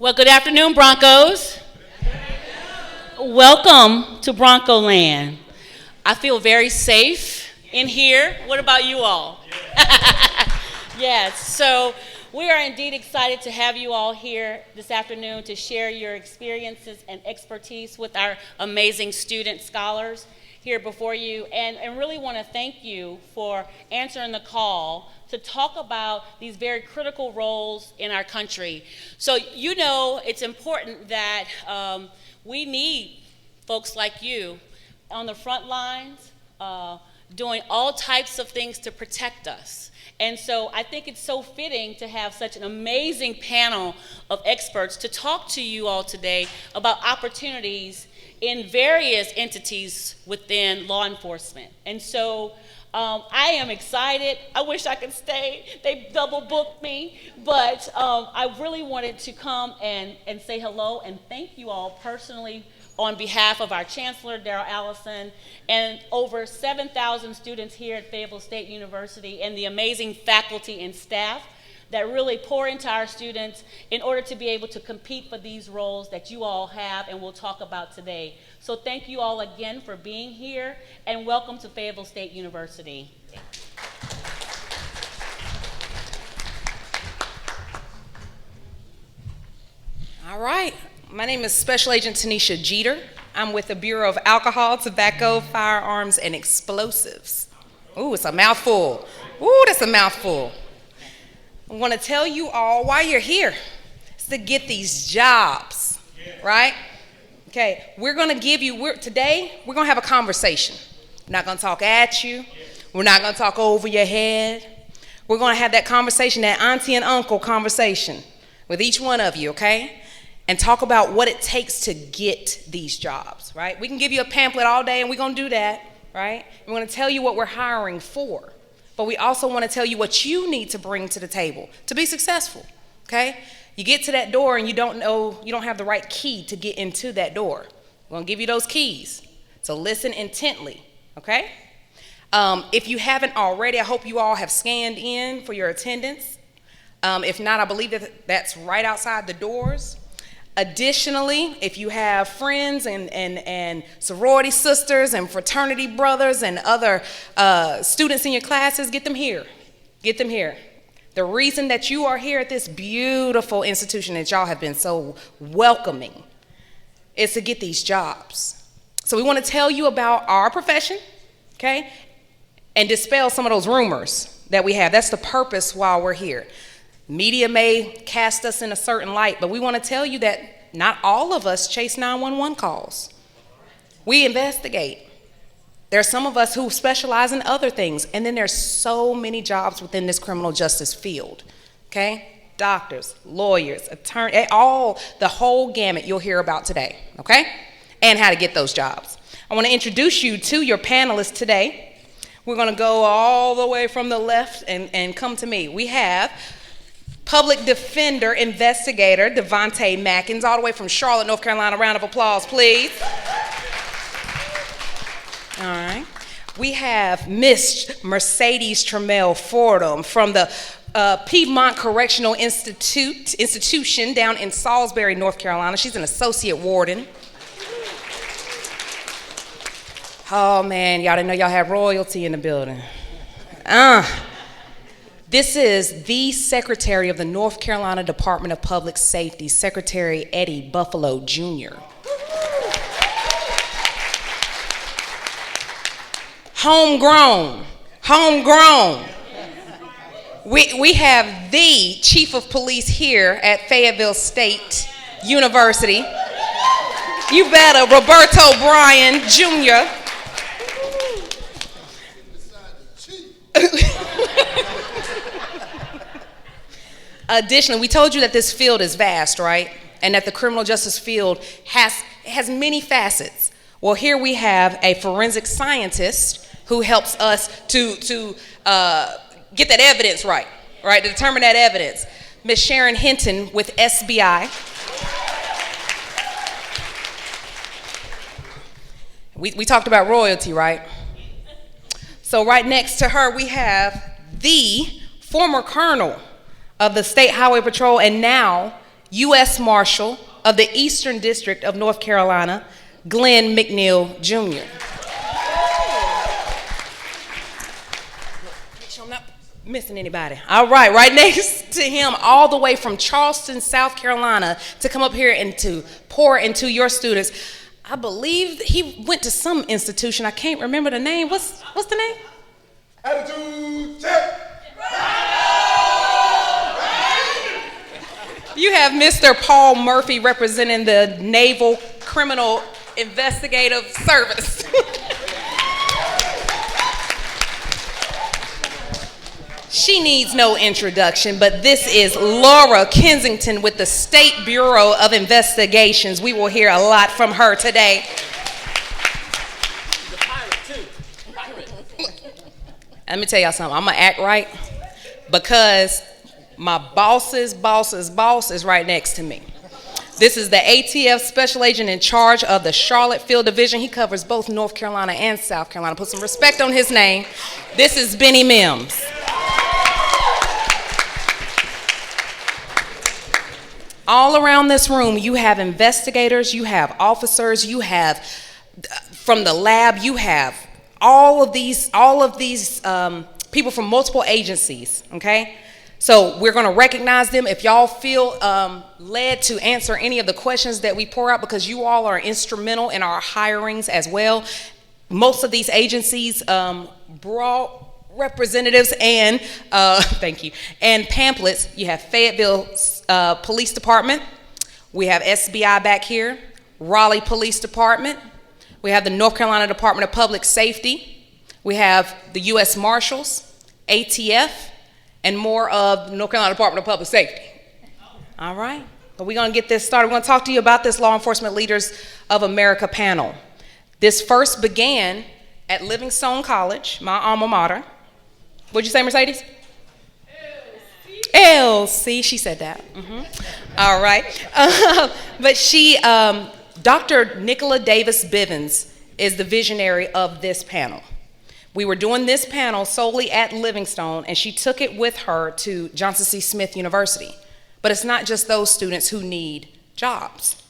Well, good afternoon, Broncos. Welcome to Bronco Land. I feel very safe in here. What about you all? Yes, so we are indeed excited to have you all here this afternoon to share your experiences and expertise with our amazing student scholars here before you, and really want to thank you for answering the call to talk about these very critical roles in our country. So you know it's important that we need folks like you on the front lines, doing all types of things to protect us. And so I think it's so fitting to have such an amazing panel of experts to talk to you all today about opportunities in various entities within law enforcement. And so I am excited. I wish I could stay. They double booked me. But I really wanted to come and say hello and thank you all personally on behalf of our Chancellor, Darrell Allison, and over 7,000 students here at Fayetteville State University, and the amazing faculty and staff that really pour into our students in order to be able to compete for these roles that you all have and we'll talk about today. So thank you all again for being here, and welcome to Fayetteville State University. All right. My name is Special Agent Tanisha Jeter. I'm with the Bureau of Alcohol, Tobacco, Firearms, and Explosives. Ooh, it's a mouthful. Ooh, that's a mouthful. I want to tell you all why you're here. It's to get these jobs, right? Okay, we're going to give you, today, we're going to have a conversation. We're not going to talk at you. We're not going to talk over your head. We're going to have that conversation, that auntie and uncle conversation with each one of you, okay? And talk about what it takes to get these jobs, right? We can give you a pamphlet all day, and we're going to do that, right? We're going to tell you what we're hiring for. But we also want to tell you what you need to bring to the table to be successful, okay? You get to that door and you don't have the right key to get into that door. We're going to give you those keys. So listen intently, okay? If you haven't already, I hope you all have scanned in for your attendance. If not, I believe that's right outside the doors. Additionally, if you have friends and sorority sisters and fraternity brothers and other students in your classes, get them here. Get them here. The reason that you are here at this beautiful institution that y'all have been so welcoming is to get these jobs. So we want to tell you about our profession, okay, and dispel some of those rumors that we have. That's the purpose while we're here. Media may cast us in a certain light, but we want to tell you that not all of us chase 911 calls. We investigate. There are some of us who specialize in other things, and then there's so many jobs within this criminal justice field, okay? Doctors, lawyers, attorneys, the whole gamut you'll hear about today, okay? And how to get those jobs. I want to introduce you to your panelists today. We're going to go all the way from the left and come to me. We have Public Defender Investigator Devontae Mackins, all the way from Charlotte, North Carolina. Round of applause, please. All right. We have Miss Mercedes Trammell Fordham from the Piedmont Correctional Institution down in Salisbury, North Carolina. She's an associate warden. Oh, man, y'all didn't know y'all had royalty in the building. This is the Secretary of the North Carolina Department of Public Safety, Secretary Eddie Buffalo, Jr. Homegrown. We have the Chief of Police here at Fayetteville State University. You better, Roberto Bryan, Jr. Additionally, we told you that this field is vast, right? And that the criminal justice field has many facets. Well, here we have a forensic scientist who helps us to get that evidence right, to determine that evidence. Ms. Sharon Hinton with SBI. We talked about royalty, right? So right next to her, we have the former colonel of the State Highway Patrol and now U.S. Marshal of the Eastern District of North Carolina, Glenn McNeil, Jr. Make sure I'm not missing anybody. All right, right next to him, all the way from Charleston, South Carolina, to come up here and to pour into your students. I believe he went to some institution. I can't remember the name. What's the name? Attitude check. You have Mr. Paul Murphy representing the Naval Criminal Investigative Service. She needs no introduction, but this is Laura Kensington with the State Bureau of Investigations. We will hear a lot from her today. She's a pirate, too. Pirate. Let me tell y'all something. I'm going to act right because my boss's boss is right next to me. This is the ATF Special Agent in charge of the Charlotte Field Division. He covers both North Carolina and South Carolina. Put some respect on his name. This is Benny Mims. All around this room, you have investigators, you have officers, you have from the lab, you have all of these people from multiple agencies, okay? So we're gonna recognize them. If y'all feel led to answer any of the questions that we pour out, because you all are instrumental in our hirings as well. Most of these agencies brought representatives and thank you, and pamphlets. You have Fayetteville Police Department. We have SBI back here, Raleigh Police Department. We have the North Carolina Department of Public Safety. We have the U.S. Marshals, ATF, and more of the North Carolina Department of Public Safety. All right, but we're gonna get this started. We're gonna talk to you about this Law Enforcement Leaders of America panel. This first began at Livingstone College, my alma mater. What'd you say, Mercedes? LC, she said that. All right. But Dr. Nicola Davis Bivens is the visionary of this panel. We were doing this panel solely at Livingstone, and she took it with her to Johnson C. Smith University. But it's not just those students who need jobs,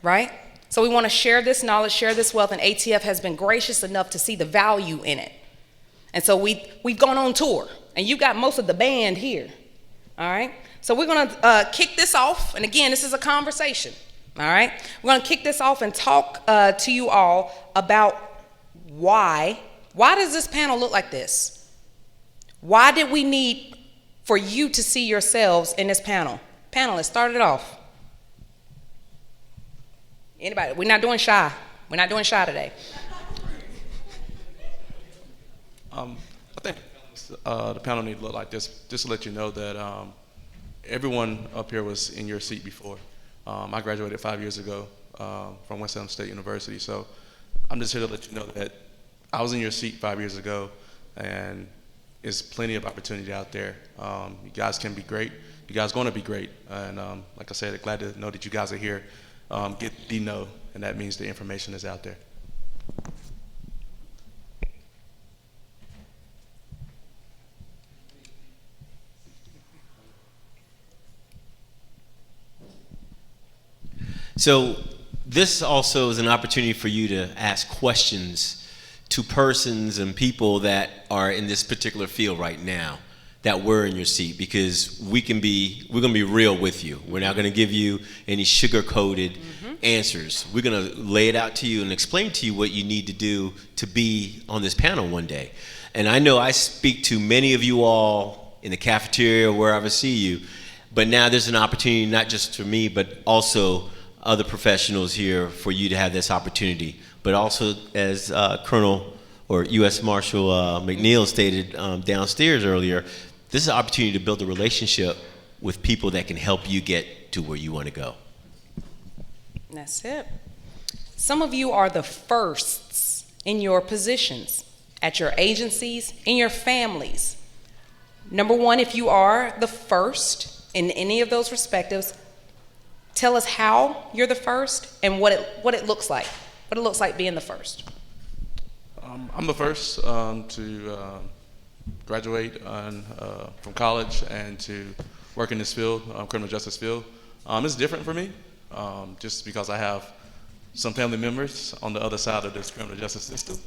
right? So we want to share this knowledge, share this wealth, and ATF has been gracious enough to see the value in it. And so we've gone on tour, and you got most of the band here, all right? So we're gonna kick this off, and again, this is a conversation, all right? We're gonna kick this off and talk to you all about why does this panel look like this? Why did we need for you to see yourselves in this panel? Panelists, start it off. Anybody? We're not doing shy. We're not doing shy today. I think the panel need to look like this, just to let you know that everyone up here was in your seat before. I graduated 5 years ago from Fayetteville State University, so I'm just here to let you know that I was in your seat 5 years ago, and there's plenty of opportunity out there. You guys can be great. You guys going to be great, and like I said, glad to know that you guys are here. Get the know, and that means the information is out there. So this also is an opportunity for you to ask questions to persons and people that are in this particular field right now that were in your seat, because we're gonna be real with you. We're not gonna give you any sugar-coated answers. We're gonna lay it out to you and explain to you what you need to do to be on this panel one day. And I know I speak to many of you all in the cafeteria or wherever I see you, but now there's an opportunity not just for me, but also other professionals here for you to have this opportunity. But also, as Colonel or U.S. Marshal McNeil stated downstairs earlier, this is an opportunity to build a relationship with people that can help you get to where you want to go. That's it. Some of you are the firsts in your positions, at your agencies, in your families. Number one, if you are the first in any of those perspectives, tell us how you're the first and what it looks like. What it looks like being the first. I'm the first to graduate from college and to work in this field, criminal justice field. It's different for me, just because I have some family members on the other side of this criminal justice system.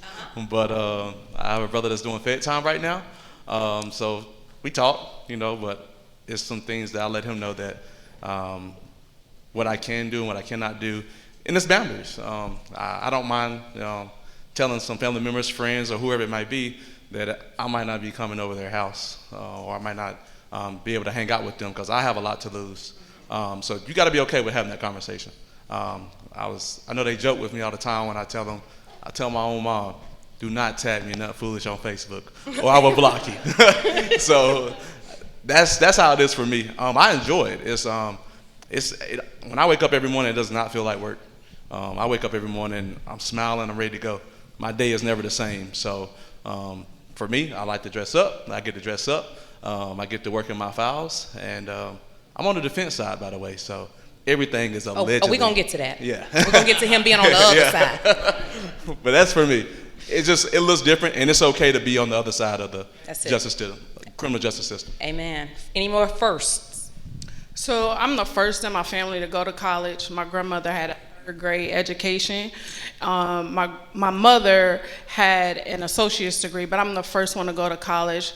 But I have a brother that's doing Fed time right now, so we talk, but it's some things that I let him know that what I can do and what I cannot do, and it's boundaries. I don't mind telling some family members, friends, or whoever it might be that I might not be coming over their house, or I might not be able to hang out with them because I have a lot to lose. So you got to be okay with having that conversation. I know they joke with me all the time when I tell my own mom, do not tag me nothing foolish on Facebook or I will block you. So that's how it is for me. I enjoy it. When I wake up every morning, it does not feel like work. I wake up every morning, I'm smiling, I'm ready to go. My day is never the same. So for me, I like to dress up. I get to dress up. I get to work in my files. And I'm on the defense side, by the way. So everything is allegedly. Oh, we're going to get to that. Yeah. We're going to get to him being on the other side. But that's for me. It looks different, and it's okay to be on the other side of the criminal justice system. Amen. Any more firsts? So I'm the first in my family to go to college. My grandmother had a third grade education. My mother had an associate's degree, but I'm the first one to go to college.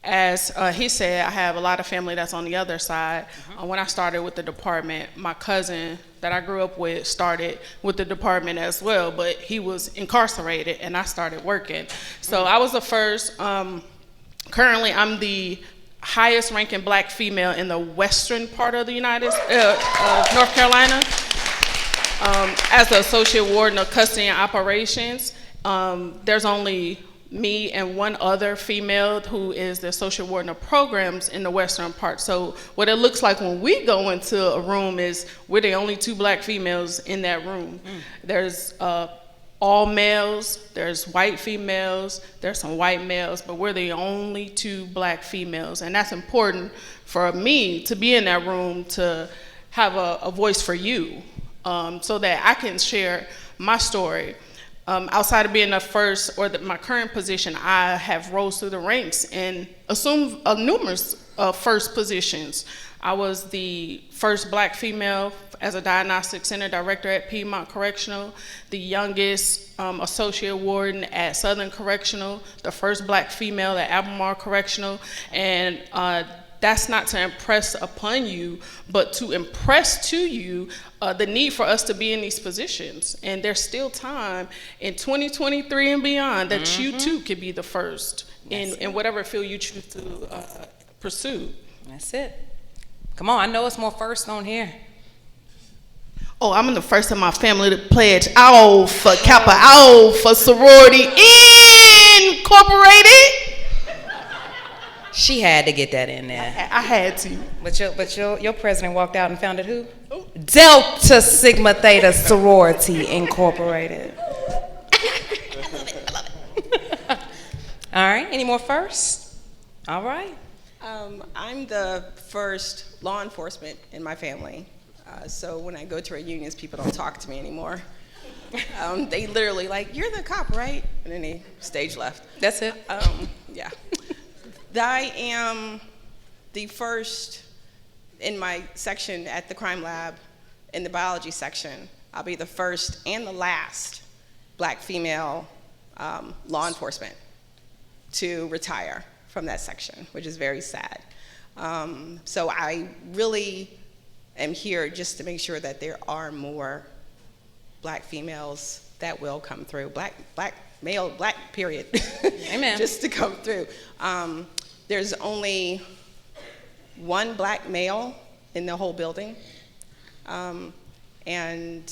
As he said, I have a lot of family that's on the other side. When I started with the department, my cousin that I grew up with started with the department as well, but he was incarcerated and I started working. So I was the first. Currently, I'm the highest ranking black female in the western part of the North Carolina. As the associate warden of custody and operations, there's only me and one other female who is the associate warden of programs in the western part. So what it looks like when we go into a room is we're the only two black females in that room. There's all males, there's white females, there's some white males, but we're the only two black females. And that's important for me to be in that room, to have a voice for you, so that I can share my story. Outside of being the first, or my current position, I have rose through the ranks and assumed numerous first positions. I was the first black female as a diagnostic center director at Piedmont Correctional, the youngest associate warden at Southern Correctional, the first black female at Albemarle Correctional, and that's not to impress upon you, but to impress to you the need for us to be in these positions. And there's still time in 2023 and beyond that you too could be the first in whatever field you choose to pursue. That's it. Come on, I know it's more first on here. Oh, I'm the first in my family to pledge Alpha Kappa Alpha Sorority Incorporated. She had to get that in there. I had to. But your president walked out and founded who? Delta Sigma Theta Sorority Incorporated. I love it. All right, any more firsts? All right. I'm the first law enforcement in my family. So when I go to reunions, people don't talk to me anymore. They literally like, you're the cop, right? And then they stage left. That's it. Yeah. I am the first in my section at the crime lab, in the biology section. I'll be the first and the last black female law enforcement to retire from that section, which is very sad. So I really am here just to make sure that there are more black females that will come through. Black male, black period. Amen. Just to come through. There's only one black male in the whole building. And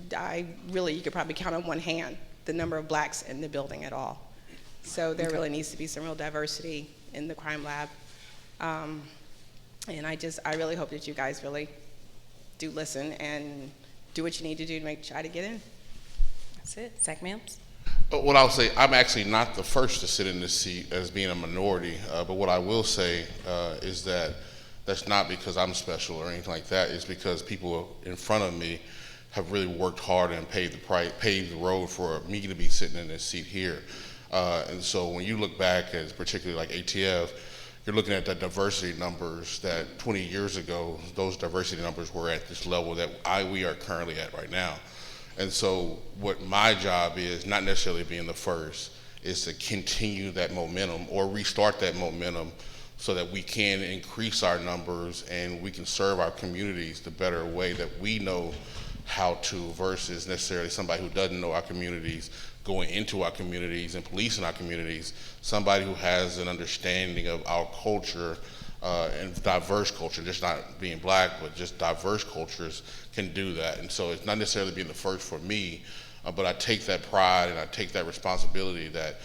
you could probably count on one hand the number of blacks in the building at all. So there really needs to be some real diversity in the crime lab. And I really hope that you guys really do listen and do what you need to do to try to get in. That's it. Zach Mims? What I'll say, I'm actually not the first to sit in this seat as being a minority, but what I will say is that that's not because I'm special or anything like that. It's because people in front of me have really worked hard and paved the road for me to be sitting in this seat here. And so when you look back at particularly like ATF, you're looking at the diversity numbers that 20 years ago, those diversity numbers were at this level that we are currently at right now. And so what my job is, not necessarily being the first, is to continue that momentum or restart that momentum so that we can increase our numbers and we can serve our communities the better way that we know how to, versus necessarily somebody who doesn't know our communities going into our communities and policing our communities. Somebody who has an understanding of our culture and diverse culture, just not being black, but just diverse cultures can do that. And so it's not necessarily being the first for me, but I take that pride and I take that responsibility that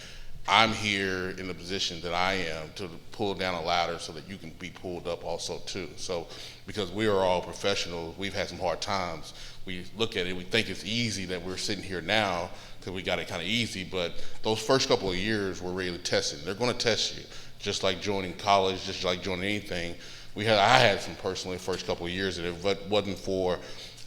I'm here in the position that I am to pull down a ladder so that you can be pulled up also too. So because we are all professionals, we've had some hard times. We look at it, we think it's easy that we're sitting here now because we got it kind of easy, but those first couple of years were really testing. They're going to test you, just like joining college, just like joining anything. I had some personally the first couple of years, and if it wasn't for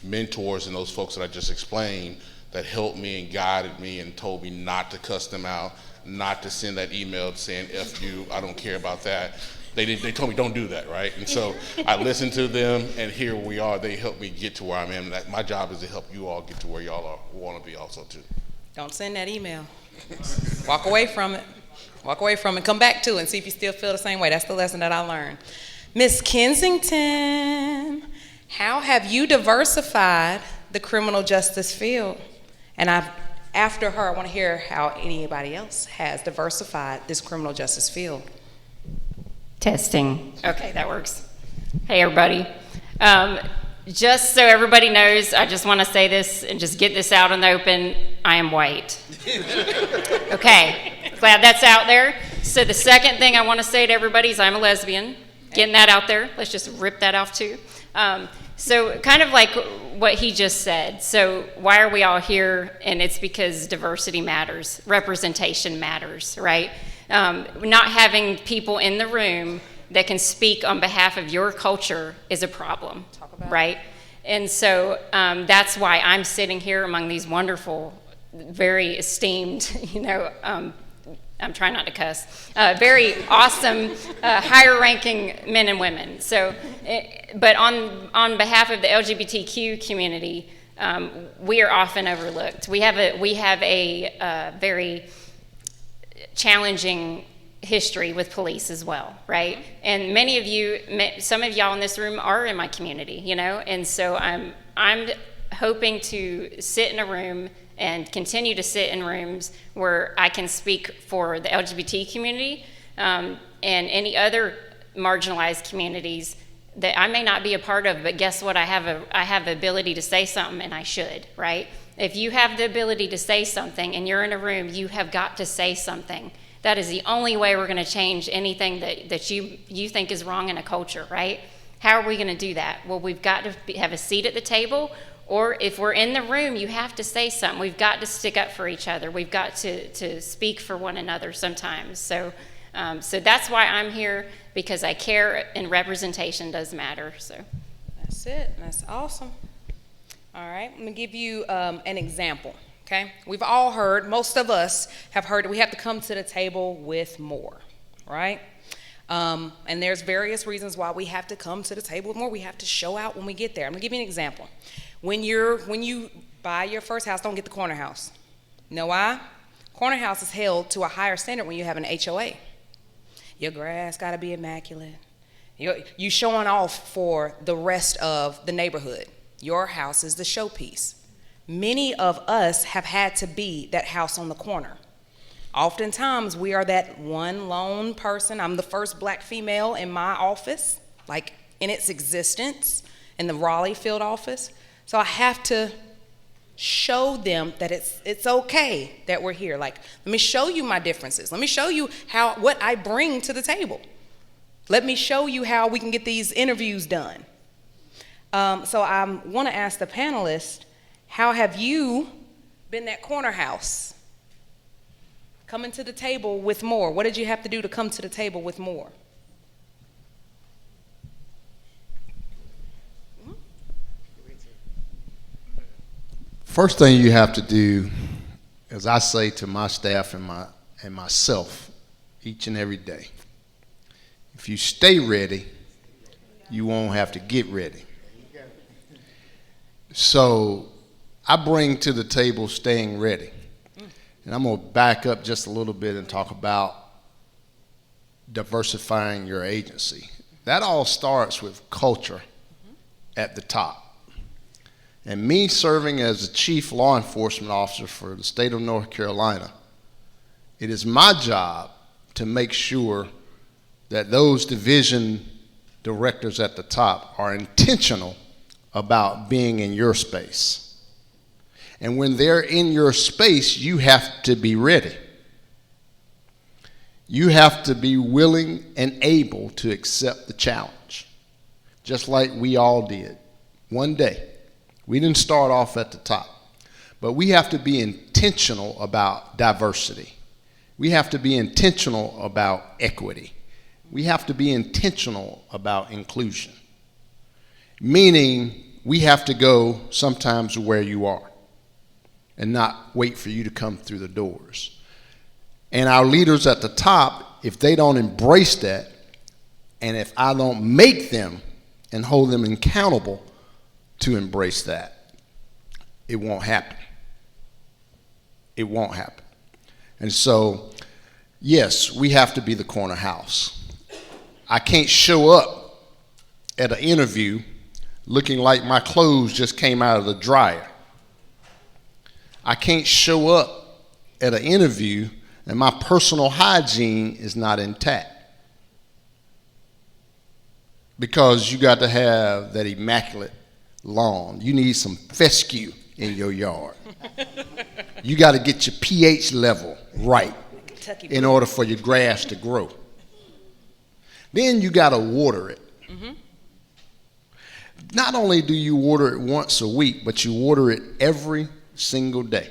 mentors and those folks that I just explained that helped me and guided me and told me not to cuss them out, not to send that email saying F you, I don't care about that. They told me don't do that, right? And so I listened to them, and here we are. They helped me get to where I am. My job is to help you all get to where y'all want to be also too. Don't send that email. Walk away from it. Walk away from it. Come back to it and see if you still feel the same way. That's the lesson that I learned. Miss Kensington, how have you diversified the criminal justice field? And after her, I want to hear how anybody else has diversified this criminal justice field. Testing. Okay, that works. Hey, everybody. Just so everybody knows, I just want to say this and just get this out in the open. I am white. Okay, glad that's out there. So the second thing I want to say to everybody is I'm a lesbian. Getting that out there. Let's just rip that off too. So kind of like what he just said. So why are we all here? And it's because diversity matters. Representation matters, right? Not having people in the room that can speak on behalf of your culture is a problem, right? And so that's why I'm sitting here among these wonderful, very esteemed, I'm trying not to cuss, very awesome, higher-ranking men and women. So, but on behalf of the LGBTQ community, we are often overlooked. We have a very challenging history with police as well, right? And many of you, some of y'all in this room are in my community, and so I'm hoping to sit in a room and continue to sit in rooms where I can speak for the LGBT community and any other marginalized communities that I may not be a part of, but guess what? I have the ability to say something, and I should, right? If you have the ability to say something and you're in a room, you have got to say something. That is the only way we're going to change anything that you think is wrong in a culture, right? How are we going to do that? Well, we've got to have a seat at the table, or if we're in the room, you have to say something. We've got to stick up for each other. We've got to speak for one another sometimes. So that's why I'm here, because I care, and representation does matter. So that's it. That's awesome. All right, I'm going to give you an example. Okay, we've all heard, most of us have heard that we have to come to the table with more, right? And there's various reasons why we have to come to the table with more. We have to show out when we get there. I'm gonna give you an example. When you buy your first house, don't get the corner house. You know why? Corner house is held to a higher standard when you have an HOA. Your grass gotta be immaculate. You showing off for the rest of the neighborhood. Your house is the showpiece. Many of us have had to be that house on the corner. Oftentimes, we are that one lone person. I'm the first black female in my office, like in its existence, in the Raleigh field office. So I have to show them that it's okay that we're here. Like, let me show you my differences. Let me show you what I bring to the table. Let me show you how we can get these interviews done. So I want to ask the panelists, how have you been that corner house? Coming to the table with more. What did you have to do to come to the table with more? First thing you have to do, as I say to my staff and myself each and every day, if you stay ready, you won't have to get ready. So I bring to the table staying ready. And I'm going to back up just a little bit and talk about diversifying your agency. That all starts with culture at the top. And me serving as the chief law enforcement officer for the state of North Carolina, it is my job to make sure that those division directors at the top are intentional about being in your space. And when they're in your space, you have to be ready. You have to be willing and able to accept the challenge, just like we all did one day. We didn't start off at the top, but we have to be intentional about diversity. We have to be intentional about equity. We have to be intentional about inclusion, meaning we have to go sometimes where you are and not wait for you to come through the doors. And our leaders at the top, if they don't embrace that, and if I don't make them and hold them accountable to embrace that, it won't happen. It won't happen. And so, yes, we have to be the corner house. I can't show up at an interview looking like my clothes just came out of the dryer. I can't show up at an interview and my personal hygiene is not intact. Because you got to have that immaculate lawn. You need some fescue in your yard. You got to get your pH level right in order for your grass to grow. Then you got to water it. Mm-hmm. Not only do you water it once a week, but you water it every single day.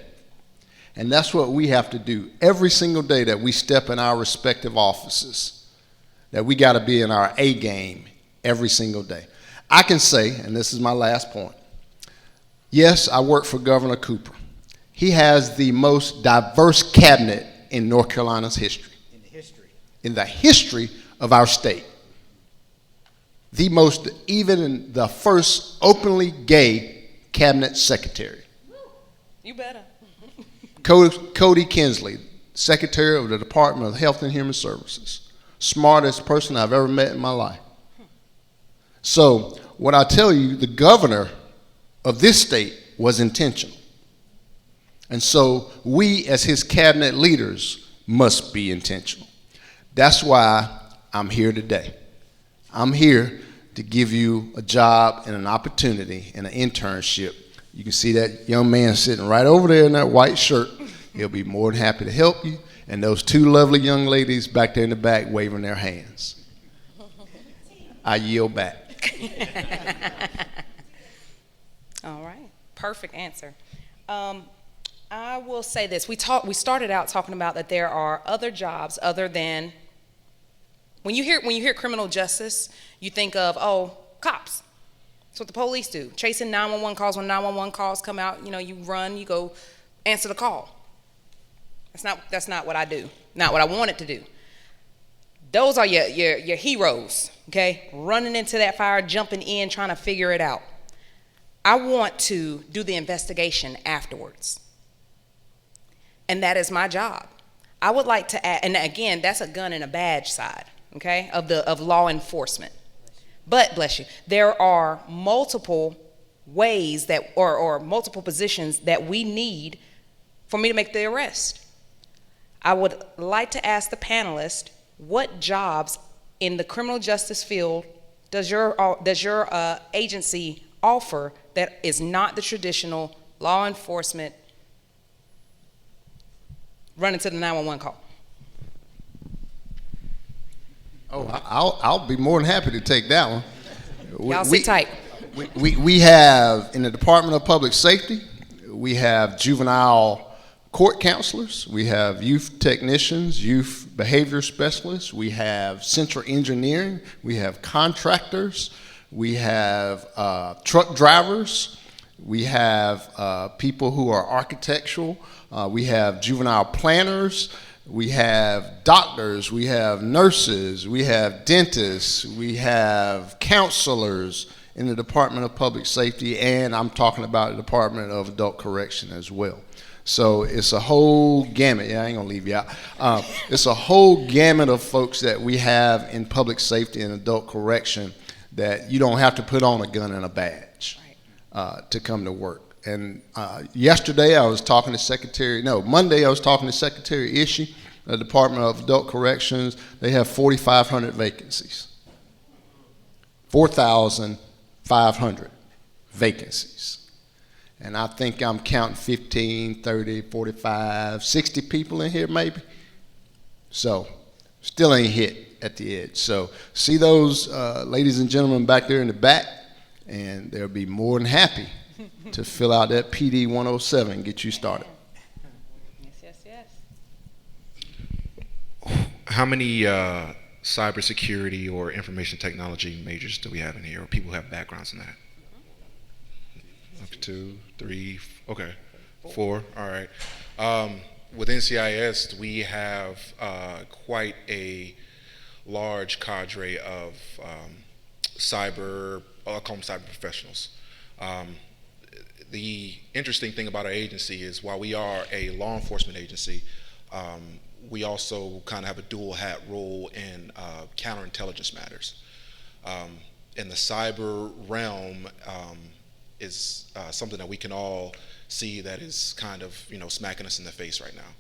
And that's what we have to do every single day that we step in our respective offices, that we got to be in our A game every single day. I can say, and this is my last point, yes, I work for Governor Cooper. He has the most diverse cabinet in North Carolina's history. In the history of our state. The most, even in the first openly gay cabinet secretary. You better. Cody Kinsley, Secretary of the Department of Health and Human Services. Smartest person I've ever met in my life. So, what I tell you, the governor of this state was intentional. And so, we as his cabinet leaders must be intentional. That's why I'm here today. I'm here to give you a job and an opportunity and an internship. You can see that young man sitting right over there in that white shirt. He'll be more than happy to help you. And those two lovely young ladies back there in the back waving their hands. I yield back. All right, perfect answer. I will say this. We started out talking about that there are other jobs other than, when you hear criminal justice, you think of, oh, cops. That's what the police do. Chasing 911 calls. When 911 calls come out, you run, you go answer the call. That's not what I do. Not what I wanted to do. Those are your heroes, okay? Running into that fire, jumping in, trying to figure it out. I want to do the investigation afterwards. And that is my job. I would like to add, and again, that's a gun and a badge side, okay, of law enforcement. But, bless you, there are multiple ways that, or multiple positions that we need for me to make the arrest. I would like to ask the panelists, what jobs in the criminal justice field does your agency offer that is not the traditional law enforcement running to the 911 call? Oh, I'll be more than happy to take that one. Y'all sit tight. We have, in the Department of Public Safety, we have juvenile court counselors, we have youth technicians, youth behavior specialists, we have central engineering, we have contractors, we have truck drivers, we have people who are architectural, we have juvenile planners, we have doctors, we have nurses, we have dentists, we have counselors in the Department of Public Safety, and I'm talking about the Department of Adult Correction as well. So it's a whole gamut. Yeah, I ain't gonna leave you out. It's a whole gamut of folks that we have in public safety and adult correction that you don't have to put on a gun and a badge to come to work. And Monday I was talking to Secretary Ishii, the Department of Adult Corrections. They have 4,500 vacancies. 4,500 vacancies. And I think I'm counting 15, 30, 45, 60 people in here maybe. So still ain't hit at the edge. So see those ladies and gentlemen back there in the back, and they'll be more than happy to fill out that PD 107 and get you started. Yes. How many cybersecurity or information technology majors do we have in here, or people who have backgrounds in that? 2, 3, okay, 4. All right. With NCIS, we have quite a large cadre of I'll call them cyber professionals. The interesting thing about our agency is while we are a law enforcement agency, we also kind of have a dual hat role in counterintelligence matters. In the cyber realm, is something that we can all see that is kind of, smacking us in the face right now.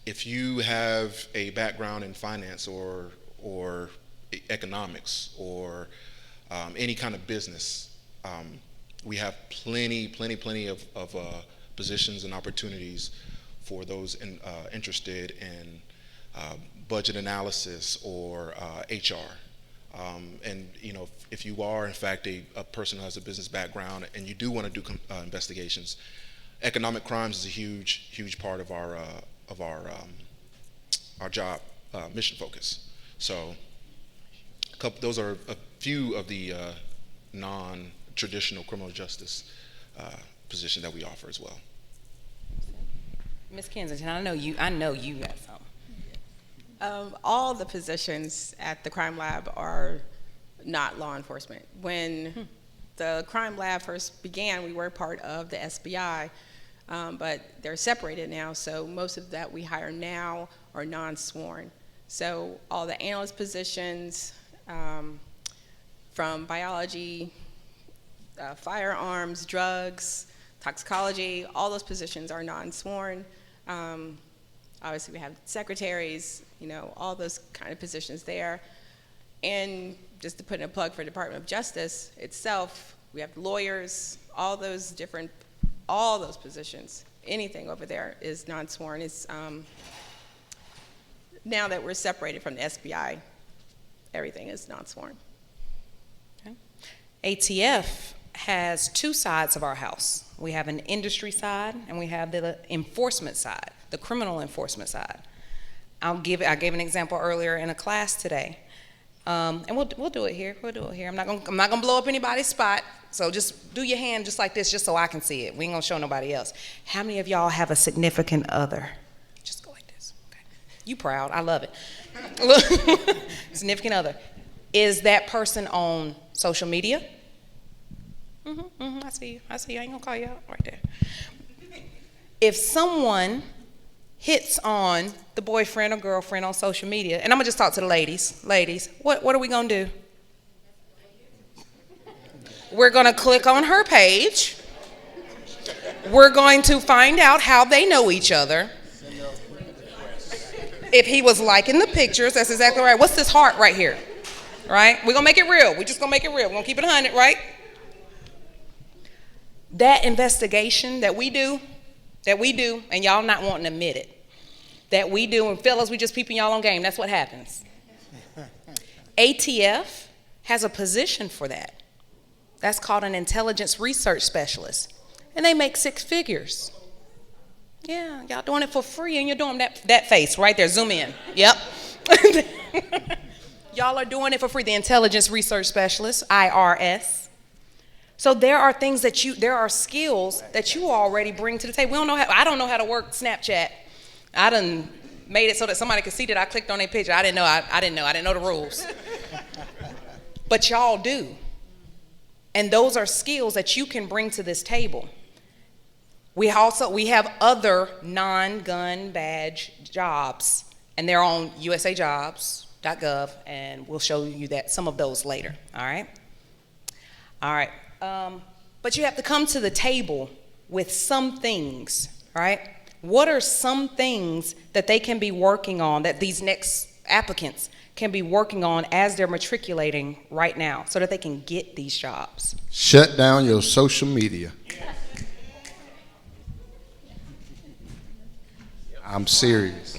If you have a background in finance or economics or any kind of business, we have plenty of positions and opportunities for those interested in budget analysis or HR. And if you are in fact a person who has a business background and you do want to do investigations, economic crimes is a huge part of our job mission focus. So those are a few of the non-traditional criminal justice positions that we offer as well. Ms. Kensington, I know you got something. All the positions at the crime lab are not law enforcement. When the crime lab first began, we were part of the SBI, but they're separated now, so most of that we hire now are non-sworn. So all the analyst positions, from biology, firearms, drugs, toxicology, all those positions are non-sworn. Obviously we have secretaries, all those kind of positions there. And just to put in a plug for Department of Justice itself, we have lawyers, all those positions. Anything over there is non-sworn. It's, now that we're separated from the SBI, everything is non-sworn. Okay. ATF has two sides of our house. We have an industry side and we have the enforcement side, the criminal enforcement side. I gave an example earlier in a class today, and we'll do it here. I'm not gonna blow up anybody's spot. So just do your hand just like this, just so I can see it. We ain't gonna show nobody else. How many of y'all have a significant other? Just go like this. Okay. You proud? I love it. Significant other. Is that person on social media? I see you. I ain't gonna call you out right there. If someone hits on the boyfriend or girlfriend on social media, and I'm gonna just talk to the ladies. Ladies, what are we gonna do? We're gonna click on her page. We're going to find out how they know each other. If he was liking the pictures, that's exactly right. What's this heart right here? Right? We're gonna make it real. We're just gonna make it real. We're gonna keep it 100, right? That investigation that we do, and y'all not wanting to admit it, that we do, and fellas, we just peeping y'all on game. That's what happens. ATF has a position for that. That's called an intelligence research specialist, and they make 6 figures. Yeah, y'all doing it for free, and you're doing that face right there. Zoom in. Yep. Y'all are doing it for free. The intelligence research specialist, IRS. So there are things there are skills that you already bring to the table. I don't know how to work Snapchat. I done made it so that somebody could see that I clicked on their picture. I didn't know. I didn't know the rules. But y'all do. And those are skills that you can bring to this table. We have other non-gun badge jobs, and they're on usajobs.gov, and we'll show you that some of those later. All right. But you have to come to the table with some things. All right. What are some things that they can be working on, that these next applicants can be working on as they're matriculating right now, so that they can get these jobs? Shut down your social media. I'm serious.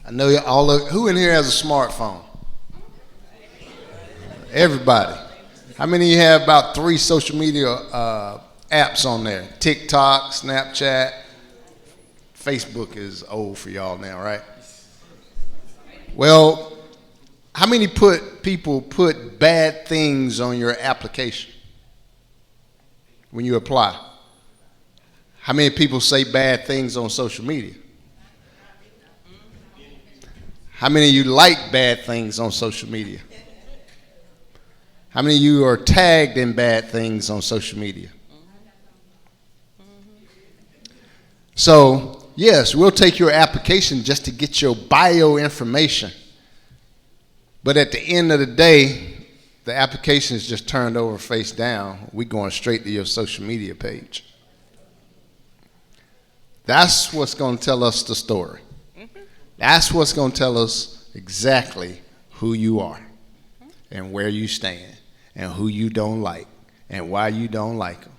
I know who in here has a smartphone? Everybody. How many of you have about 3 social media apps on there? TikTok, Snapchat. Facebook is old for y'all now, right? Well, how many people put bad things on your application when you apply? How many people say bad things on social media? How many of you like bad things on social media? How many of you are tagged in bad things on social media? So, yes, we'll take your application just to get your bio information. But at the end of the day, the application is just turned over face down. We're going straight to your social media page. That's what's going to tell us the story. That's what's going to tell us exactly who you are and where you stand and who you don't like and why you don't like them.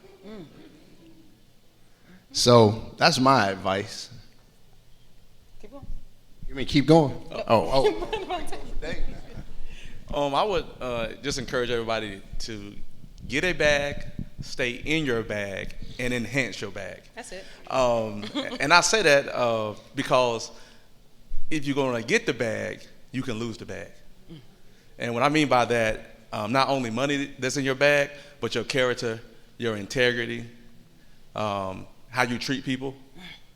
So that's my advice. Keep going. You mean keep going? Oh. I would just encourage everybody to get a bag, stay in your bag, and enhance your bag. That's it. And I say that because if you're going to get the bag, you can lose the bag. And what I mean by that, not only money that's in your bag, but your character, your integrity, how you treat people,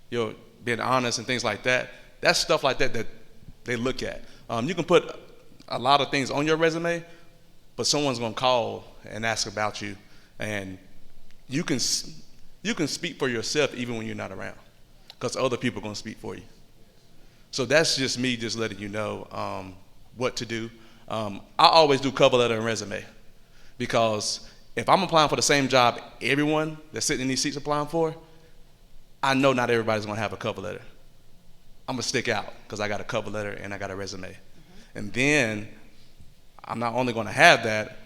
you're being honest and things like that. That's stuff like that they look at. You can put a lot of things on your resume, but someone's going to call and ask about you, and you can speak for yourself even when you're not around, because other people are going to speak for you. So that's just me just letting you know what to do. I always do cover letter and resume, because if I'm applying for the same job everyone that's sitting in these seats applying for, I know not everybody's going to have a cover letter. I'm going to stick out because I got a cover letter and I got a resume. And then I'm not only going to have that,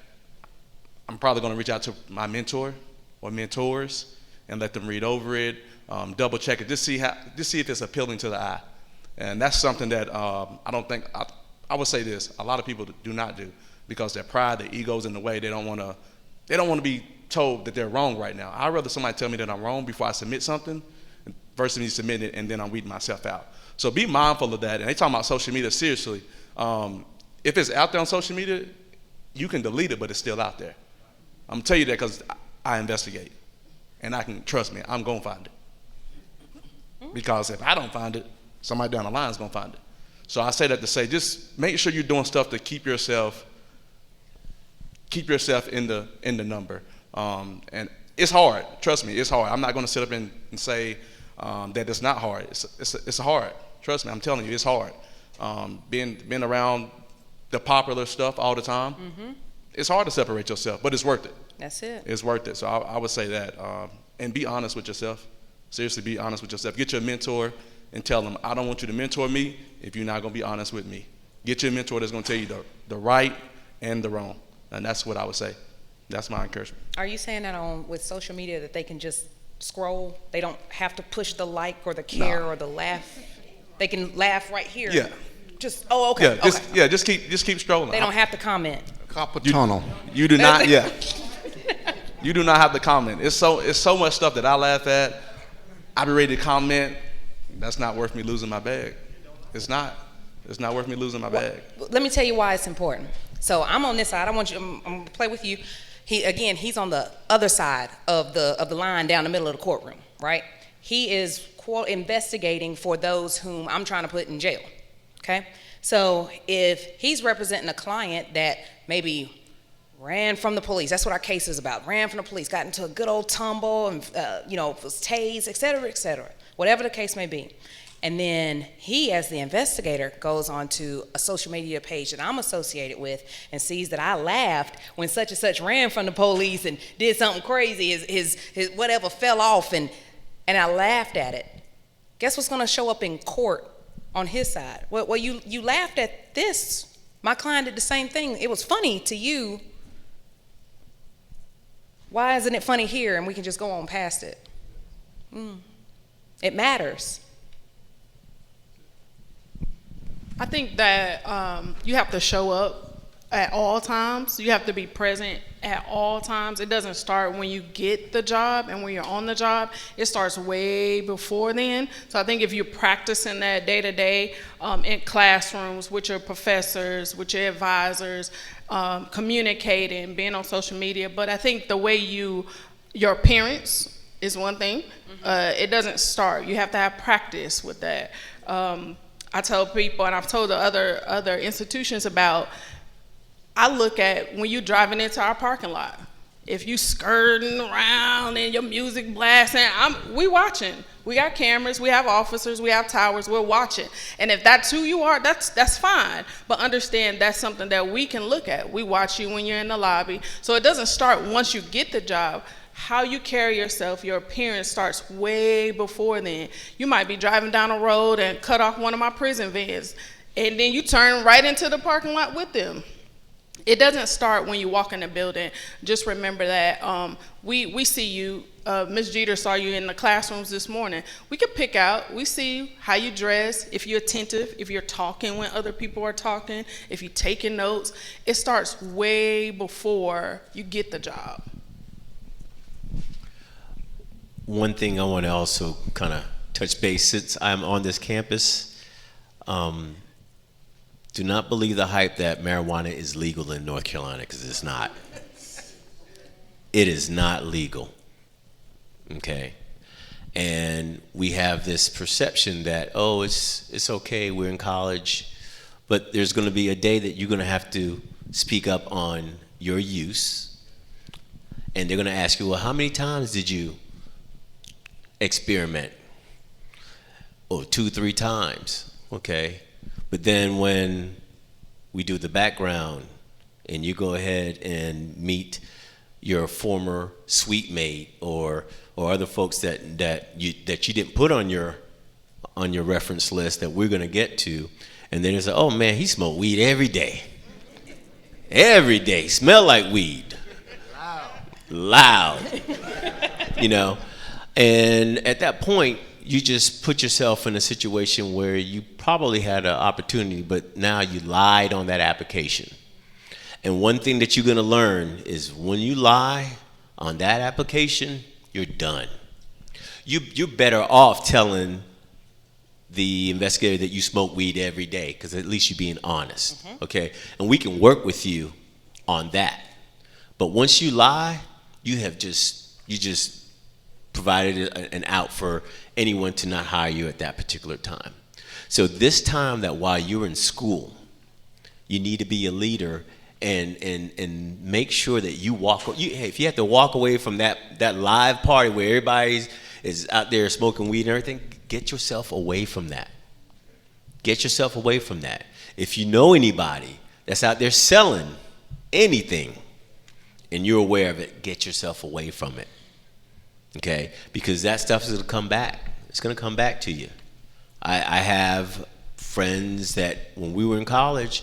I'm probably going to reach out to my mentor or mentors and let them read over it, double check it, just see if it's appealing to the eye. And that's something that I don't think, I would say this, a lot of people do not do, because their pride, their ego's in the way. They don't want to be told that they're wrong right now. I'd rather somebody tell me that I'm wrong before I submit something versus me submitting it and then I'm weeding myself out. So be mindful of that. And they talking about social media seriously. If it's out there on social media, you can delete it, but it's still out there. I'm going to tell you that because I investigate. And trust me, I'm going to find it. Because if I don't find it, somebody down the line is going to find it. So I say that to say, just make sure you're doing stuff to keep yourself in the number. And it's hard. Trust me, it's hard. I'm not going to sit up and say that it's not hard. It's hard. Trust me, I'm telling you, it's hard. Being around the popular stuff all the time, it's hard to separate yourself, but it's worth it. That's it. It's worth it. So I would say that. And be honest with yourself. Seriously, be honest with yourself. Get your mentor and tell them, I don't want you to mentor me if you're not going to be honest with me. Get your mentor that's going to tell you the right and the wrong. And that's what I would say. That's my encouragement. Are you saying that with social media that they can just scroll? They don't have to push the like or the care or the laugh? They can laugh right here? Yeah. Just, oh, okay. Yeah, just keep scrolling. They don't have to comment. Carpal tunnel. You do not, yeah. You do not have to comment. It's so much stuff that I laugh at. I be ready to comment. That's not worth me losing my bag. It's not. It's not worth me losing my bag. Let me tell you why it's important. So I'm on this side. I'm gonna play with you. He's on the other side of the line down the middle of the courtroom, right? he is quote investigating for those whom I'm trying to put in jail. Okay? So if he's representing a client that maybe ran from the police, that's what our case is about, ran from the police, got into a good old tumble and, was tased, et cetera, whatever the case may be. And then he, as the investigator, goes onto a social media page that I'm associated with and sees that I laughed when such and such ran from the police and did something crazy, his whatever fell off, and I laughed at it. Guess what's going to show up in court on his side? Well, you laughed at this. My client did the same thing. It was funny to you. Why isn't it funny here and we can just go on past it? It matters. I think that you have to show up at all times. You have to be present at all times. It doesn't start when you get the job and when you're on the job. It starts way before then. So I think if you're practicing that day to day in classrooms with your professors, with your advisors, communicating, being on social media. But I think the way your parents is one thing. It doesn't start. You have to have practice with that. I tell people, and I've told the other institutions about, I look at when you're driving into our parking lot, if you skirting around and your music blasting, we watching. We got cameras, we have officers, we have towers, we're watching. And if that's who you are, that's fine. But understand that's something that we can look at. We watch you when you're in the lobby. So it doesn't start once you get the job. How you carry yourself, your appearance starts way before then. You might be driving down a road and cut off one of my prison vans, and then you turn right into the parking lot with them. It doesn't start when you walk in the building. Just remember that we see you. Ms. Jeter saw you in the classrooms this morning. We can pick out, we see how you dress, if you're attentive, if you're talking when other people are talking, if you're taking notes. It starts way before you get the job. One thing I want to also kind of touch base since I'm on this campus, do not believe the hype that marijuana is legal in North Carolina, because it's not. It is not legal, okay? And we have this perception that, oh, it's okay, we're in college, but there's going to be a day that you're going to have to speak up on your use, and they're going to ask you, well, how many times did you experiment? Oh, 2-3 times, okay? But then when we do the background and you go ahead and meet your former suite mate or other folks that you didn't put on your reference list that we're gonna get to, and then it's like, oh man, he smoked weed every day. Every day, smell like weed. Loud. You know? And at that point, you just put yourself in a situation where you probably had an opportunity, but now you lied on that application. And one thing that you're gonna learn is when you lie on that application, you're done. You're better off telling the investigator that you smoke weed every day, because at least you're being honest, okay? And we can work with you on that. But once you lie, you just provided an out for anyone to not hire you at that particular time. So this time that while you're in school, you need to be a leader and make sure that you hey, if you have to walk away from that live party where everybody is out there smoking weed and everything, get yourself away from that. Get yourself away from that. If you know anybody that's out there selling anything and you're aware of it, get yourself away from it. Okay, because that stuff is going to come back. It's going to come back to you. I have friends that when we were in college,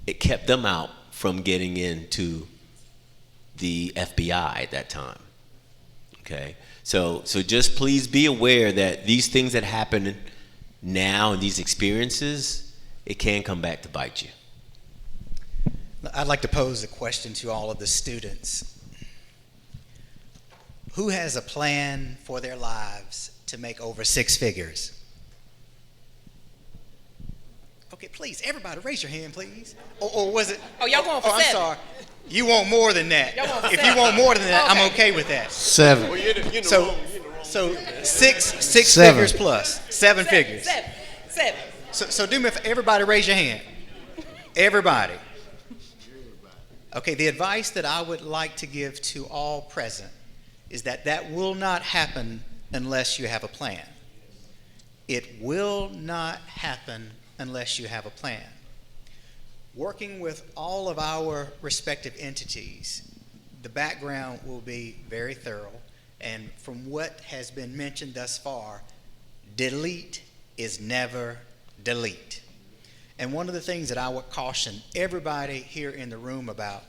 it kept them out from getting into the FBI at that time. Okay, so just please be aware that these things that happen now and these experiences, it can come back to bite you. I'd like to pose a question to all of the students. Who has a plan for their lives to make over 6 figures? Okay, please, everybody, raise your hand, please. Or was it? Oh, y'all going for 7? I'm sorry. You want more than that. Y'all want for If 7. you want more than that, Okay. I'm okay with that. 7. So So six Seven. figures plus, seven figures. Seven. So do me a favor, everybody raise your hand. Everybody. Okay, the advice that I would like to give to all present is that will not happen unless you have a plan. It will not happen unless you have a plan. Working with all of our respective entities, the background will be very thorough, and from what has been mentioned thus far, delete is never delete. And one of the things that I would caution everybody here in the room about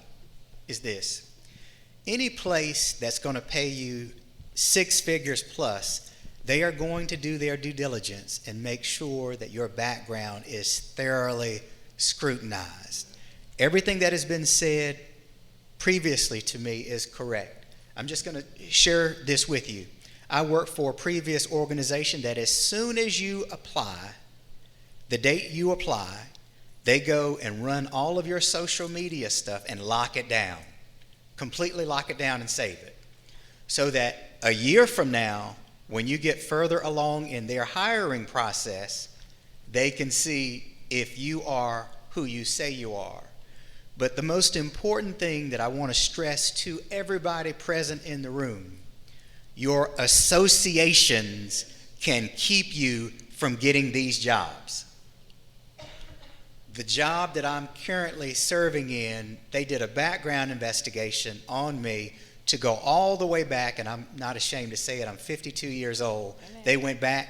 is this. Any place that's going to pay you 6 figures plus, they are going to do their due diligence and make sure that your background is thoroughly scrutinized. Everything that has been said previously to me is correct. I'm just going to share this with you. I work for a previous organization that as soon as you apply, the date you apply, they go and run all of your social media stuff and lock it down, completely lock it down and save it. So that a year from now, when you get further along in their hiring process, they can see if you are who you say you are. But the most important thing that I want to stress to everybody present in the room, your associations can keep you from getting these jobs. The job that I'm currently serving in, they did a background investigation on me to go all the way back, and I'm not ashamed to say it, I'm 52 years old. Amen. They went back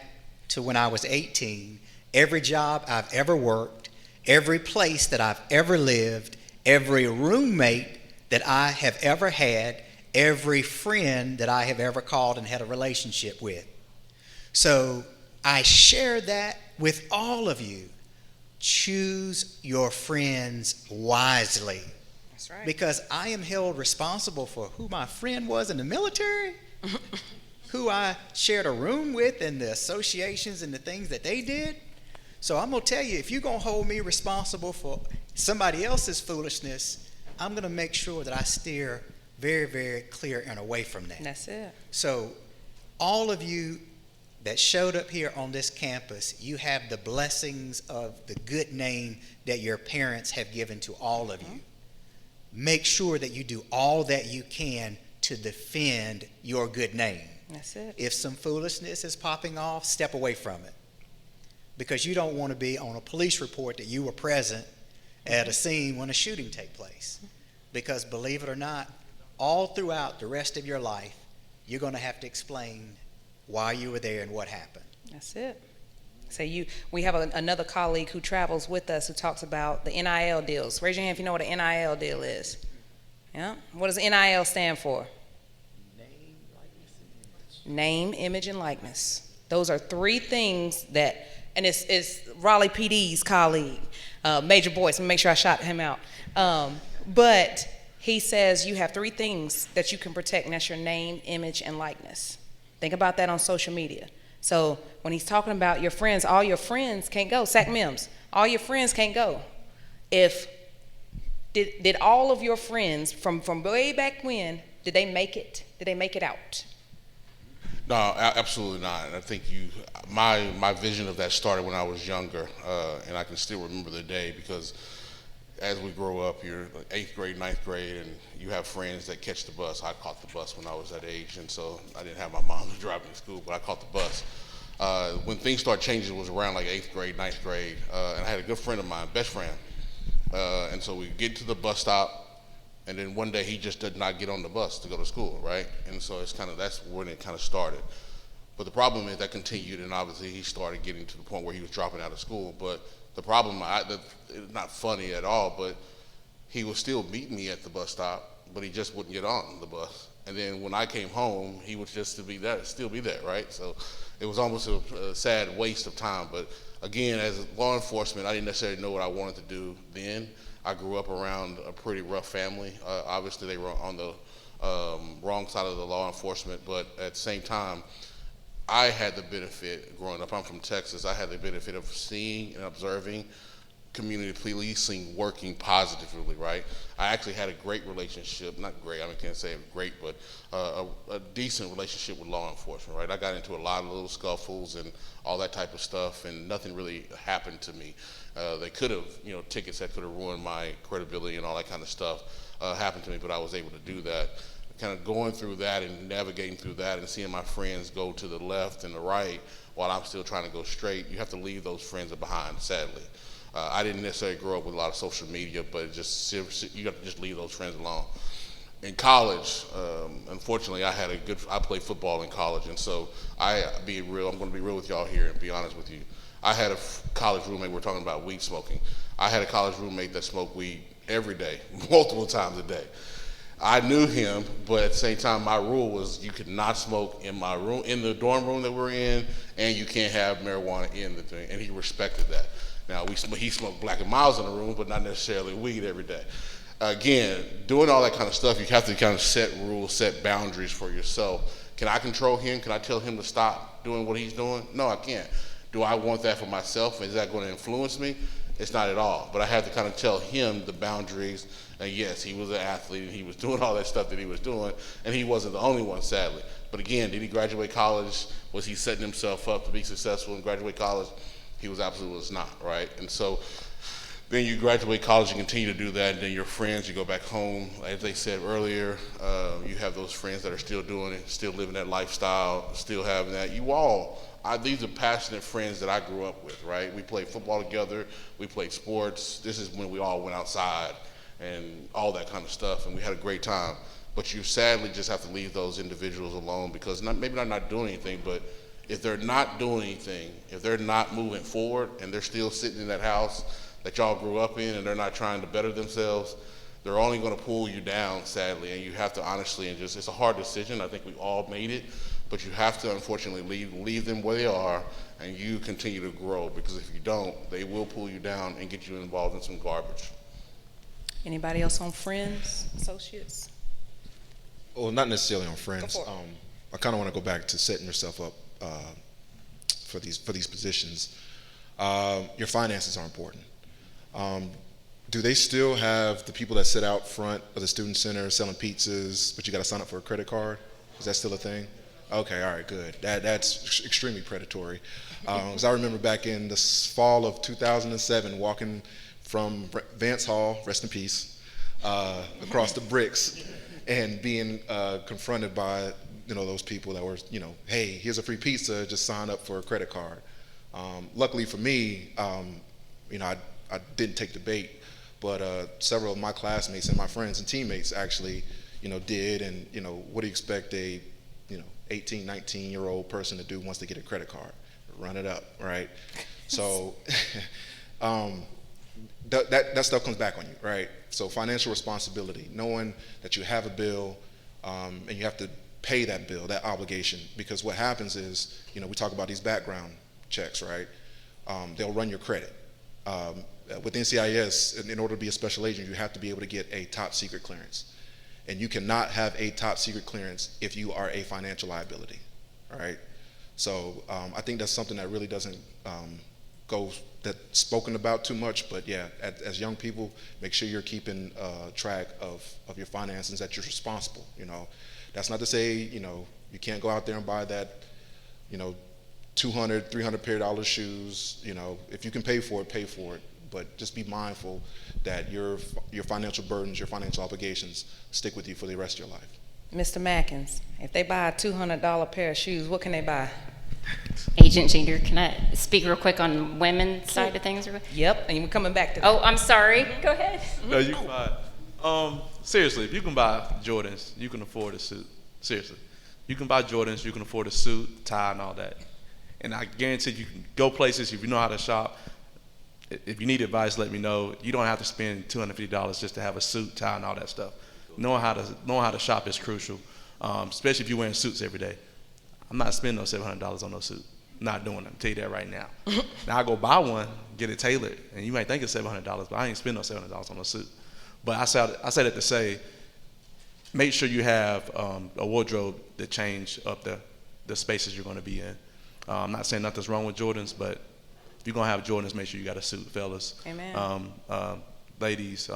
to when I was 18. Every job I've ever worked, every place that I've ever lived, every roommate that I have ever had, every friend that I have ever called and had a relationship with. So I share that with all of you. Choose your friends wisely. That's right. Because I am held responsible for who my friend was in the military, who I shared a room with, and the associations and the things that they did. So I'm going to tell you, if you're going to hold me responsible for somebody else's foolishness, I'm going to make sure that I steer very, very clear and away from that. That's it. So all of you that showed up here on this campus, you have the blessings of the good name that your parents have given to all of you. Make sure that you do all that you can to defend your good name. That's it. If some foolishness is popping off, step away from it. Because you don't want to be on a police report that you were present at a scene when a shooting took place. Because believe it or not, all throughout the rest of your life, you're going to have to explain why you were there and what happened. That's it. So we have another colleague who travels with us who talks about the NIL deals. Raise your hand if you know what an NIL deal is. Yeah. What does NIL stand for? Name, image, and likeness. Those are 3 things that, and it's Raleigh PD's colleague, Major Boyce. Let me make sure I shout him out. But he says you have 3 things that you can protect, and that's your name, image, and likeness. Think about that on social media. So when he's talking about your friends, all your friends can't go. Sac Mims, all your friends can't go. Did all of your friends from way back when, did they make it? Did they make it out? No, absolutely not. And I think my vision of that started when I was younger, and I can still remember the day because as we grow up, you're like 8th grade, 9th grade, and you have friends that catch the bus. I caught the bus when I was that age, and so I didn't have my mom to drive me to school, but I caught the bus. When things started changing, it was around like 8th grade, 9th grade, and I had a good friend of mine, best friend, and so we get to the bus stop, and then one day he just did not get on the bus to go to school, right? And so that's when it kind of started. But the problem is that continued, and obviously he started getting to the point where he was dropping out of school. But the problem, it's not funny at all, but he would still meet me at the bus stop, but he just wouldn't get on the bus. And then when I came home, he would just still be there, right? So it was almost a sad waste of time. But again, as law enforcement, I didn't necessarily know what I wanted to do then. I grew up around a pretty rough family. Obviously, they were on the wrong side of the law enforcement, but at the same time, I had the benefit growing up. I'm from Texas. I had the benefit of seeing and observing community policing working positively, right? I actually had a great relationship, not great, I can't say great, but a decent relationship with law enforcement, right? I got into a lot of little scuffles and all that type of stuff, and nothing really happened to me. They could have, tickets that could have ruined my credibility and all that kind of stuff happened to me, but I was able to do that. Kind of going through that and navigating through that and seeing my friends go to the left and the right while I'm still trying to go straight, you have to leave those friends behind, sadly. I didn't necessarily grow up with a lot of social media, but just you have to just leave those friends alone. In college, unfortunately, I played football in college, and so I'm going to be real with y'all here and be honest with you. I had a college roommate, we're talking about weed smoking. I had a college roommate that smoked weed every day, multiple times a day. I knew him, but at the same time, my rule was you could not smoke in my room, in the dorm room that we're in, and you can't have marijuana in the thing, and he respected that. Now, he smoked Black and Milds in the room, but not necessarily weed every day. Again, doing all that kind of stuff, you have to kind of set rules, set boundaries for yourself. Can I control him? Can I tell him to stop doing what he's doing? No, I can't. Do I want that for myself? Is that going to influence me? It's not at all. But I have to kind of tell him the boundaries. And yes, he was an athlete, and he was doing all that stuff that he was doing, and he wasn't the only one, sadly. But again, did he graduate college? Was he setting himself up to be successful and graduate college? He absolutely was not, right? And so then you graduate college and continue to do that, and then your friends, you go back home. As they said earlier, you have those friends that are still doing it, still living that lifestyle, still having that. These are passionate friends that I grew up with, right? We played football together, we played sports. This is when we all went outside and all that kind of stuff, and we had a great time. But you sadly just have to leave those individuals alone because maybe they're not doing anything, but if they're not doing anything, if they're not moving forward and they're still sitting in that house that y'all grew up in and they're not trying to better themselves, they're only going to pull you down, sadly, and you have to honestly it's a hard decision. I think we all made it, but you have to unfortunately leave them where they are and you continue to grow, because if you don't, they will pull you down and get you involved in some garbage. Anybody else on friends, associates? Well, not necessarily on friends. I kind of want to go back to setting yourself up for these positions. Your finances are important. Do they still have the people that sit out front of the student center selling pizzas, but you got to sign up for a credit card? Is that still a thing? Okay, all right, good. That's extremely predatory. Because I remember back in the fall of 2007, walking from Vance Hall, rest in peace, across the bricks, and being confronted by those people that were, hey, here's a free pizza, just sign up for a credit card. Luckily for me, I didn't take the bait, but several of my classmates and my friends and teammates actually, did. And what do you expect a 18, 19-year-old person to do once they get a credit card? Run it up, right? So that stuff comes back on you, right? So financial responsibility, knowing that you have a bill and you have to pay that bill, that obligation, because what happens is, we talk about these background checks, right? They'll run your credit. With NCIS, in order to be a special agent, you have to be able to get a top secret clearance. And you cannot have a top secret clearance if you are a financial liability, all right? So I think that's something that really doesn't that's spoken about too much, but yeah, as young people, make sure you're keeping track of your finances, that you're responsible, That's not to say, you can't go out there and buy that, $200, $300 pair of shoes, if you can pay for it, but just be mindful that your financial burdens, your financial obligations stick with you for the rest of your life. Mr. Mackins, if they buy a $200 pair of shoes, what can they buy? Agent Jeter, can I speak real quick on women's side of things? Yep, and we're coming back to that. Oh, I'm sorry. Go ahead. No, you can buy. Seriously, if you can buy Jordans, you can afford a suit. Seriously, you can buy Jordans, you can afford a suit, tie, and all that. And I guarantee you can go places if you know how to shop. If you need advice, let me know. You don't have to spend $250 just to have a suit, tie, and all that stuff. Knowing how to shop is crucial, especially if you're wearing suits every day. I'm not spending no $700 on no suit. I'm not doing it. I'll tell you that right now. Now I go buy one, get it tailored, and you might think it's $700, but I ain't spending no $700 on no suit. But I said that to say, make sure you have a wardrobe that change up the spaces you're going to be in. I'm not saying nothing's wrong with Jordans, but if you're gonna have Jordans, make sure you got a suit, fellas. Amen. Ladies,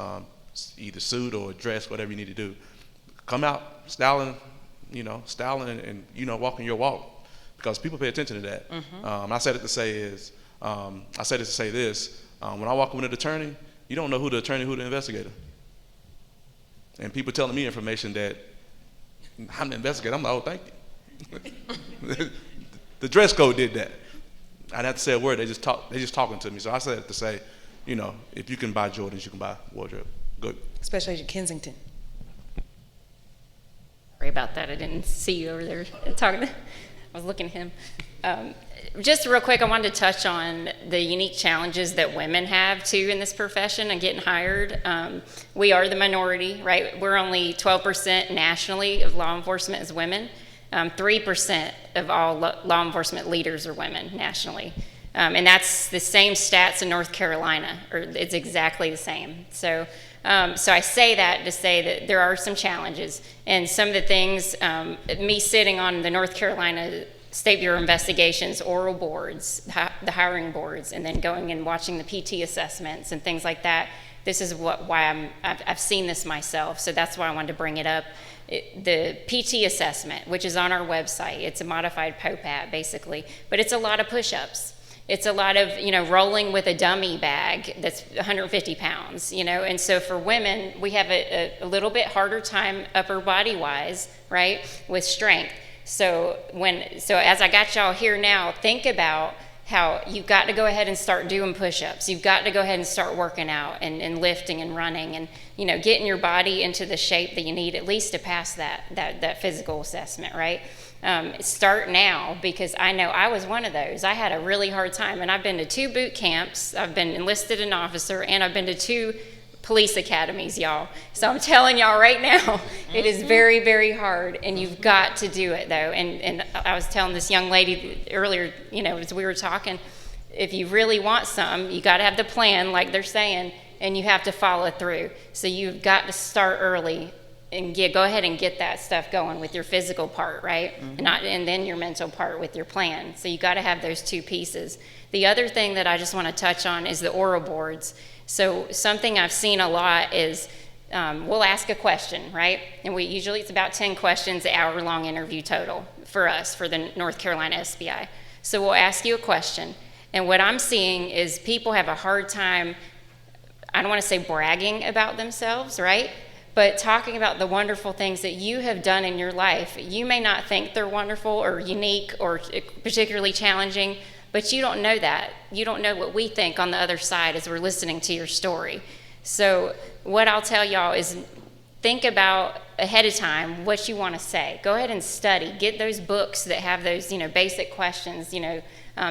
either suit or dress, whatever you need to do. Come out styling, and walking your walk, because people pay attention to that. I said it to say this: when I walk with an attorney, you don't know who the attorney, who the investigator. And people telling me information that I'm the investigator. I'm like, oh, thank you. The dress code did that. I didn't have to say a word. They just talking to me. So I said it to say, if you can buy Jordans, you can buy wardrobe. Good. Special Agent Kensington. Sorry about that. I didn't see you over there talking. I was looking at him. Just real quick, I wanted to touch on the unique challenges that women have too in this profession and getting hired. We are the minority, right? We're only 12% nationally of law enforcement as women. 3% of all law enforcement leaders are women nationally. And that's the same stats in North Carolina, or it's exactly the same. So I say that to say that there are some challenges, and some of the things, me sitting on the North Carolina State Bureau of Investigations oral boards, the hiring boards, and then going and watching the PT assessments and things like that, this is why I've seen this myself, so that's why I wanted to bring it up. The PT assessment, which is on our website, it's a modified POPAT basically, but it's a lot of push-ups. It's a lot of, rolling with a dummy bag that's 150 pounds, and so for women, we have a little bit harder time upper body-wise, right, with strength. So as I got y'all here now, think about how you've got to go ahead and start doing push-ups. You've got to go ahead and start working out and lifting and running and, getting your body into the shape that you need at least to pass that physical assessment, right? Start now, because I know I was one of those. I had a really hard time, and I've been to 2 boot camps. I've been enlisted an officer, and I've been to 2 police academies, y'all. So I'm telling y'all right now, it is very, very hard, and you've got to do it, though. And I was telling this young lady earlier, as we were talking, if you really want some, you got to have the plan, like they're saying, and you have to follow through. So you've got to start early and go ahead and get that stuff going with your physical part, right? And then your mental part with your plan. So you got to have those 2 pieces. The other thing that I just want to touch on is the oral boards. So something I've seen a lot is we'll ask a question, right? And usually it's about 10 questions, an hour-long interview total for us, for the North Carolina SBI. So we'll ask you a question. And what I'm seeing is people have a hard time, I don't want to say bragging about themselves, right? But talking about the wonderful things that you have done in your life. You may not think they're wonderful or unique or particularly challenging, but you don't know that. You don't know what we think on the other side as we're listening to your story. So what I'll tell y'all is think about ahead of time what you want to say. Go ahead and study. Get those books that have those, basic questions,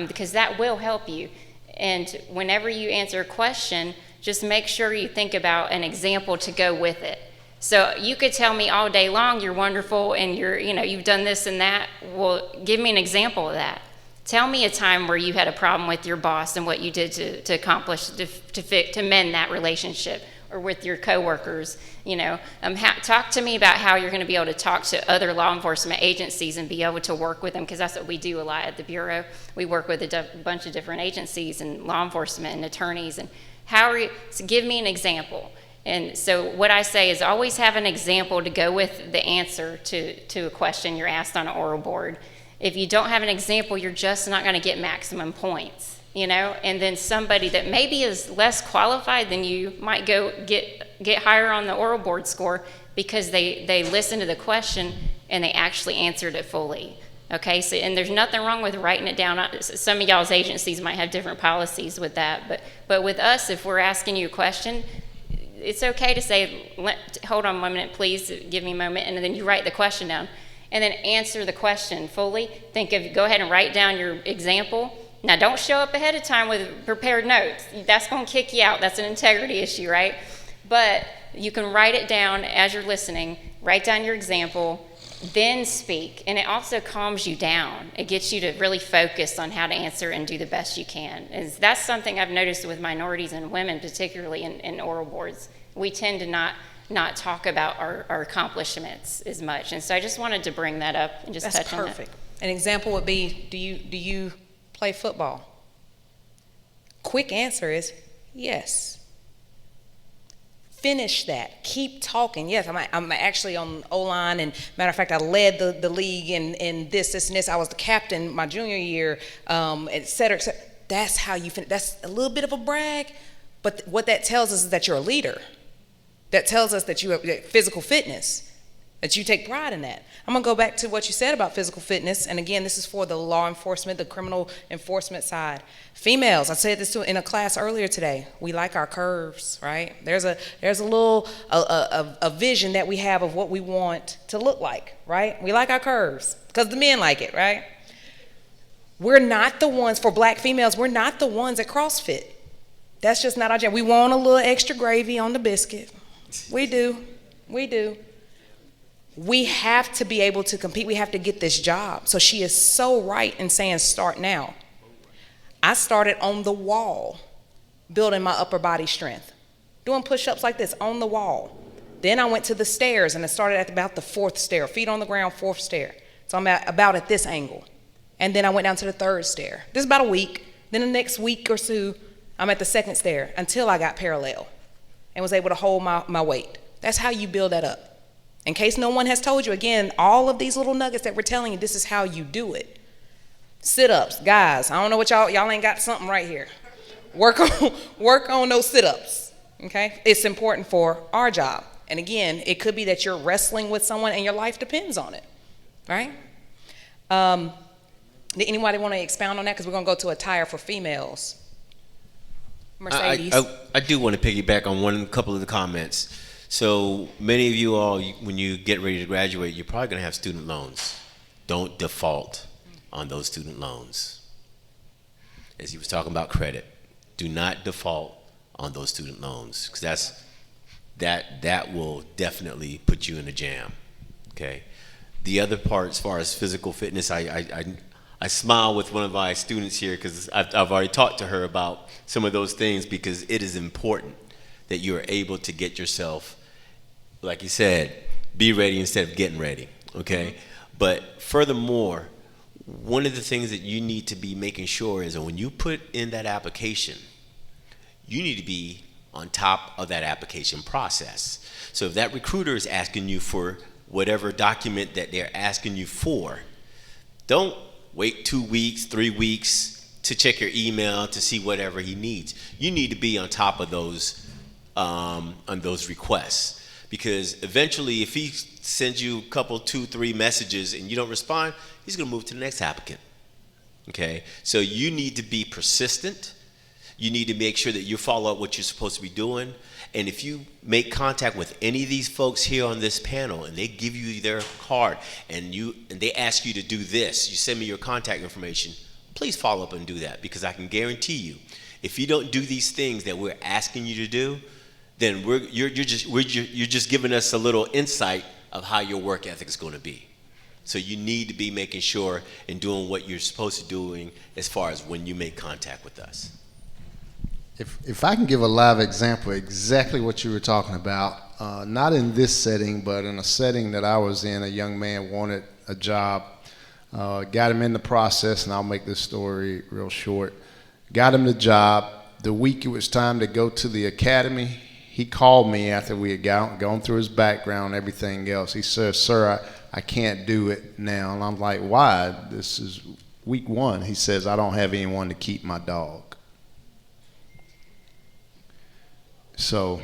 because that will help you. And whenever you answer a question, just make sure you think about an example to go with it. So you could tell me all day long you're wonderful and you've done this and that. Well, give me an example of that. Tell me a time where you had a problem with your boss and what you did to accomplish, to mend that relationship, or with your coworkers. Talk to me about how you're going to be able to talk to other law enforcement agencies and be able to work with them, because that's what we do a lot at the Bureau. We work with a bunch of different agencies and law enforcement and attorneys. And so give me an example. And so what I say is always have an example to go with the answer to a question you're asked on an oral board. If you don't have an example, you're just not going to get maximum points, and then somebody that maybe is less qualified than you might go get higher on the oral board score because they listened to the question and they actually answered it fully. Okay, so, and there's nothing wrong with writing it down. Some of y'all's agencies might have different policies with that, but with us, if we're asking you a question, it's okay to say, hold on 1 minute, please, give me a moment, and then you write the question down. And then answer the question fully. Go ahead and write down your example. Now, don't show up ahead of time with prepared notes. That's going to kick you out. That's an integrity issue, right? But you can write it down as you're listening. Write down your example, then speak. And it also calms you down. It gets you to really focus on how to answer and do the best you can. And that's something I've noticed with minorities and women, particularly in oral boards. We tend to not talk about our accomplishments as much. And so I just wanted to bring that up and just touch on that. That's perfect. An example would be, do you play football? quick answer is yes. Finish that. Keep talking. Yes, I'm actually on O-line, and matter of fact, I led the league in this, and this. I was the captain my junior year, et cetera, et cetera. That's how you finish. That's a little bit of a brag, but what that tells us is that you're a leader. That tells us that you have physical fitness, that you take pride in that. I'm gonna go back to what you said about physical fitness, and again, this is for the law enforcement, the criminal enforcement side. Females, I said this in a class earlier today, we like our curves, right? There's a little vision that we have of what we want to look like, right? We like our curves, because the men like it, right? We're not the ones, for black females, we're not the ones at CrossFit. That's just not our jam. We want a little extra gravy on the biscuit. We do. We have to be able to compete. We have to get this job. So she is so right in saying start now. I started on the wall, building my upper body strength, doing push-ups like this on the wall. Then I went to the stairs, and I started at about the 4th stair, feet on the ground, 4th stair. So I'm about at this angle. And then I went down to the 3rd stair. This is about a week. Then the next week or so, I'm at the 2nd stair until I got parallel and was able to hold my weight. That's how you build that up. In case no one has told you, again, all of these little nuggets that we're telling you, this is how you do it. Sit-ups, guys, I don't know what y'all ain't got something right here. Work on those sit-ups, okay? It's important for our job. And again, it could be that you're wrestling with someone and your life depends on it, right? Did anybody want to expound on that? Because we're going to go to attire for females. Mercedes. I do want to piggyback on a couple of the comments. So many of you all, when you get ready to graduate, you're probably going to have student loans. Don't default on those student loans. As he was talking about credit, do not default on those student loans, because that will definitely put you in a jam. Okay. The other part, as far as physical fitness, I smile with one of my students here because I've already talked to her about some of those things, because it is important that you are able to get yourself, like you said, be ready instead of getting ready, okay? But furthermore, one of the things that you need to be making sure is that when you put in that application, you need to be on top of that application process. So if that recruiter is asking you for whatever document that they're asking you for, don't wait 2 weeks, 3 weeks to check your email to see whatever he needs. You need to be on top of those on those requests, because eventually if he sends you a couple, 2, 3 messages and you don't respond, he's going to move to the next applicant. Okay, so you need to be persistent. You need to make sure that you follow up what you're supposed to be doing. And if you make contact with any of these folks here on this panel and they give you their card and they ask you to do this, you send me your contact information, please follow up and do that, because I can guarantee you, if you don't do these things that we're asking you to do, then you're just giving us a little insight of how your work ethic is going to be. So you need to be making sure and doing what you're supposed to doing as far as when you make contact with us. If I can give a live example, exactly what you were talking about, not in this setting, but in a setting that I was in, a young man wanted a job, got him in the process, and I'll make this story real short. Got him the job. The week it was time to go to the academy, he called me after we had gone through his background and everything else. He said, "Sir, I can't do it now." And I'm like, "Why? This is week 1. He says, "I don't have anyone to keep my dog." So,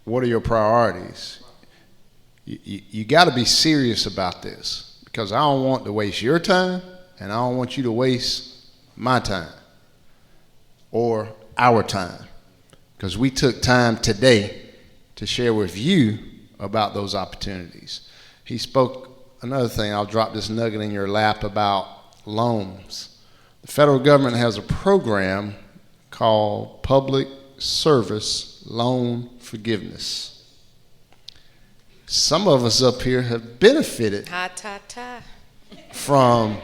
what are your priorities? You got to be serious about this, because I don't want to waste your time, and I don't want you to waste my time or our time, because we took time today to share with you about those opportunities. He spoke another thing, I'll drop this nugget in your lap, about loans. The federal government has a program called Public Service Loan Forgiveness. Some of us up here have benefited from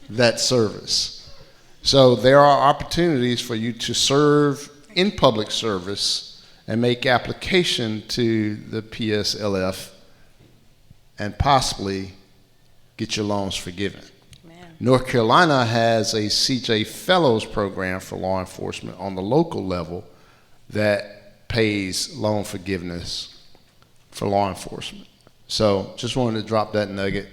that service. So there are opportunities for you to serve in public service and make application to the PSLF and possibly get your loans forgiven. North Carolina has a CJ Fellows program for law enforcement on the local level that pays loan forgiveness for law enforcement. So just wanted to drop that nugget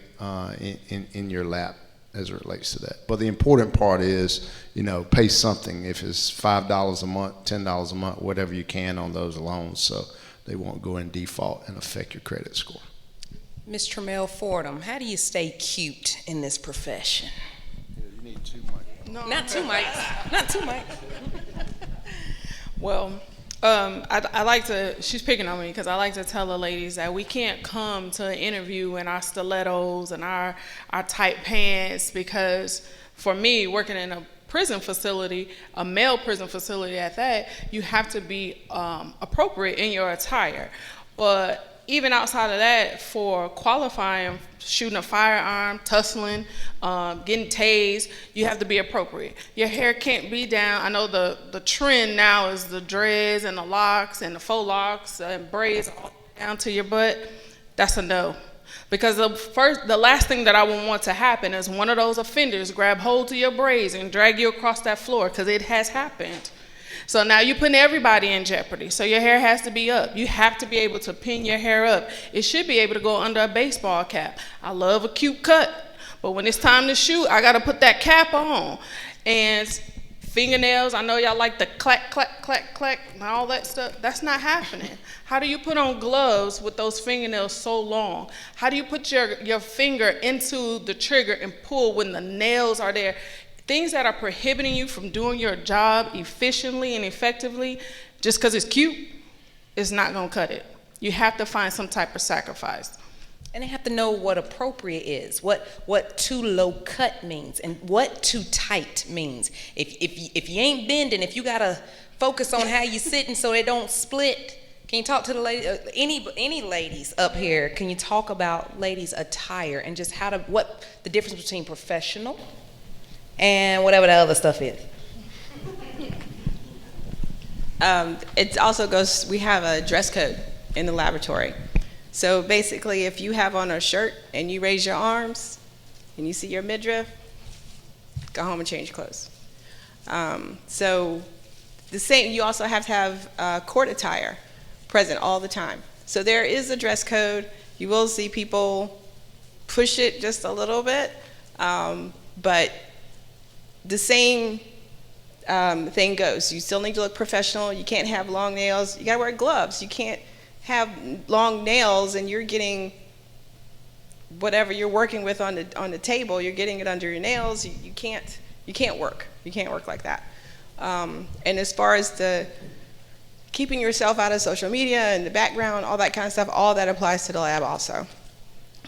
in your lap as it relates to that. But the important part is, pay something. If it's $5 a month, $10 a month, whatever you can on those loans, so they won't go in default and affect your credit score. Ms. Tremel Fordham, how do you stay cute in this profession? You need 2 mics. No. Not 2 mics. Not 2 mics. Well, I like to, she's picking on me because I like to tell the ladies that we can't come to an interview in our stilettos and our tight pants, because for me, working in a prison facility, a male prison facility at that, you have to be appropriate in your attire. But even outside of that, for qualifying, shooting a firearm, tussling, getting tased, you have to be appropriate. Your hair can't be down. I know the trend now is the dreads and the locks and the faux locks and braids all down to your butt. That's a no. Because the last thing that I would want to happen is one of those offenders grab hold of your braids and drag you across that floor, because it has happened. So now you're putting everybody in jeopardy. So your hair has to be up. You have to be able to pin your hair up. It should be able to go under a baseball cap. I love a cute cut, but when it's time to shoot, I got to put that cap on. And fingernails, I know y'all like the clack, clack, clack, clack, and all that stuff. That's not happening. How do you put on gloves with those fingernails so long? How do you put your finger into the trigger and pull when the nails are there? Things that are prohibiting you from doing your job efficiently and effectively, just because it's cute, is not going to cut it. You have to find some type of sacrifice. And they have to know what appropriate is, what too low cut means, and what too tight means. If you ain't bending, if you got to focus on how you sitting so it don't split, can you talk to the lady, any ladies up here? Can you talk about ladies' attire and just what the difference between professional and whatever the other stuff is? It also goes, we have a dress code in the laboratory. So basically, if you have on a shirt and you raise your arms and you see your midriff, go home and change your clothes. So the same, you also have to have court attire present all the time. So there is a dress code. You will see people push it just a little bit, but the same thing goes. You still need to look professional. You can't have long nails. You gotta wear gloves. You can't have long nails and you're getting whatever you're working with on the table. You're getting it under your nails. You can't work. You can't work like that. And as far as the keeping yourself out of social media and the background, all that kind of stuff, all that applies to the lab also.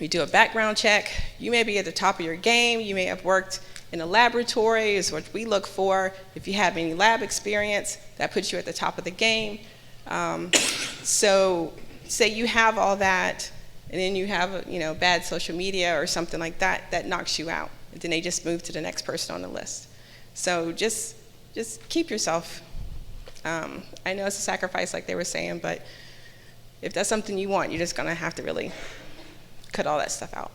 We do a background check. You may be at the top of your game. You may have worked in a laboratory is what we look for. If you have any lab experience, that puts you at the top of the game. So say you have all that, and then you have bad social media or something like that, that knocks you out. And then they just move to the next person on the list. So just keep yourself. I know it's a sacrifice like they were saying, but if that's something you want, you're just gonna have to really cut all that stuff out.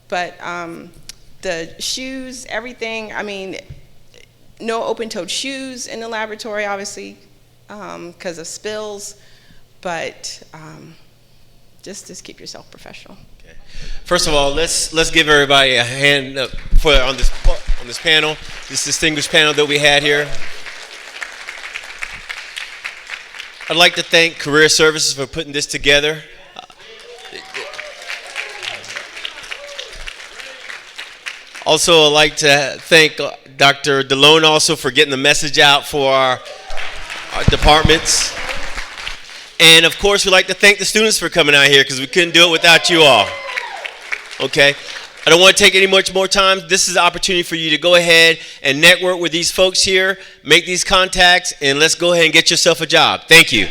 But the shoes, everything, I mean, no open-toed shoes in the laboratory, obviously, because of spills, but just keep yourself professional. Okay. First of all, let's give everybody a hand up on this panel, this distinguished panel that we had here. I'd like to thank Career Services for putting this together. Also, I'd like to thank Dr. DeLone also for getting the message out for our departments. And of course, we'd like to thank the students for coming out here because we couldn't do it without you all. Okay? I don't want to take any much more time. This is an opportunity for you to go ahead and network with these folks here, make these contacts, and let's go ahead and get yourself a job. Thank you.